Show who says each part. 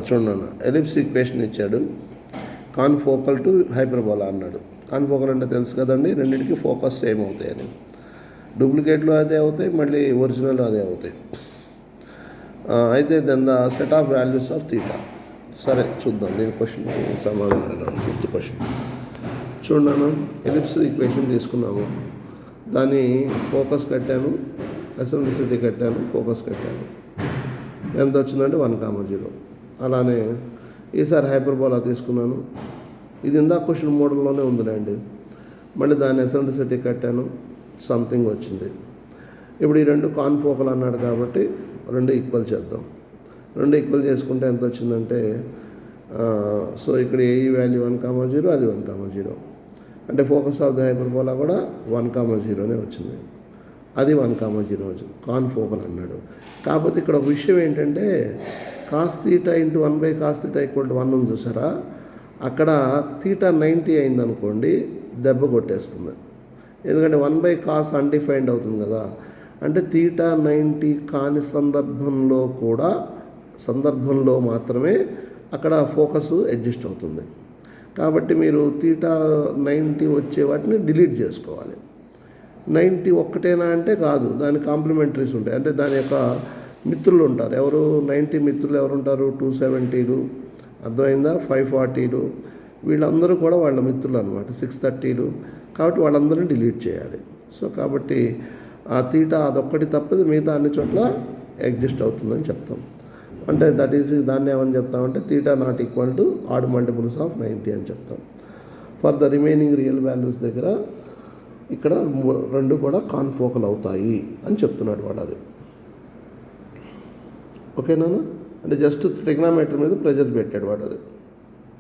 Speaker 1: చూడండి, ellipse equation ఇచ్చాడు, confocal to hyperbola అన్నాడు. కాన్ఫోకల్ అంటే తెలుసు కదండి, రెండింటికి ఫోకస్ సేమ్ అవుతాయి అని. డూప్లికేట్లు అదే అవుతాయి, మళ్ళీ ఒరిజినల్ అదే అవుతాయి. అయితే then the set of values of theta. సరే చూద్దాం దీని క్వశ్చన్ సమాధానం. 5th క్వశ్చన్ చూడన్నాను, ఎలిప్స్ ఈక్వేషన్ తీసుకున్నాము, దాన్ని ఫోకస్ కట్టాను, ఎసెంట్రిసిటీ కట్టాను, ఫోకస్ కట్టాను. ఎంత వచ్చిందంటే 1,0. అలానే ఈసారి హైపర్బోలా తీసుకున్నాను, ఇది ఇందాక క్వశ్చన్ మోడల్లోనే ఉందిలేండి. మళ్ళీ దాన్ని ఎసెంట్రిసిటీ కట్టాను, సంథింగ్ వచ్చింది. ఇప్పుడు ఈ రెండు కాన్ఫోకల్ అన్నాడు కాబట్టి రెండు ఈక్వల్ చేద్దాం. రెండు ఈక్వల్ చేసుకుంటే ఎంత వచ్చిందంటే, సో ఇక్కడ ఏ వాల్యూ 1,0, అది 1,0. అంటే ఫోకస్ ఆఫ్ ది హైపర్బోలా కూడా 1,0నే వచ్చింది, అది 1,0 వచ్చింది. కాన్ఫోకల్ అన్నాడు. కాకపోతే ఇక్కడ ఒక విషయం ఏంటంటే, cos θ × 1/cos θ = 1 ఉంది చూసారా, అక్కడ θ 90 అయిందనుకోండి దెబ్బ కొట్టేస్తుంది. ఎందుకంటే 1/cos అన్డిఫైన్డ్ అవుతుంది కదా. అంటే θ 90 కాని సందర్భంలో మాత్రమే అక్కడ ఫోకస్ అడ్జస్ట్ అవుతుంది. కాబట్టి మీరు θ 90 వచ్చే వాటిని డిలీట్ చేసుకోవాలి. 90 ఒక్కటేనా అంటే కాదు, దాని కాంప్లిమెంటరీస్ ఉంటాయి. అంటే దాని యొక్క మిత్రులు ఉంటారు. ఎవరు 90 మిత్రులు ఎవరు ఉంటారు? 270లు, అర్థమైందా, 540లు, వీళ్ళందరూ కూడా వాళ్ళ మిత్రులు అనమాట, 630లు. కాబట్టి వాళ్ళందరినీ డిలీట్ చేయాలి. సో కాబట్టి ఆ θ అదొక్కటి తప్పదు, మిగతా అన్ని చోట్ల ఎగ్జిస్ట్ అవుతుందని చెప్తాం. అంటే దట్ ఈజ్, దాన్ని ఏమని చెప్తామంటే θ ≠ ఆడ్ మల్టిపుల్స్ ఆఫ్ 90 అని చెప్తాం. For the remaining real values దగ్గర ఇక్కడ రెండు కూడా కాన్ఫోకల్ అవుతాయి అని చెప్తున్నాడు వాడు. అది ఓకేనా? అంటే జస్ట్ ట్రిగ్నామెట్రీ మీద ప్రెజర్ పెట్టాడు వాడు. అది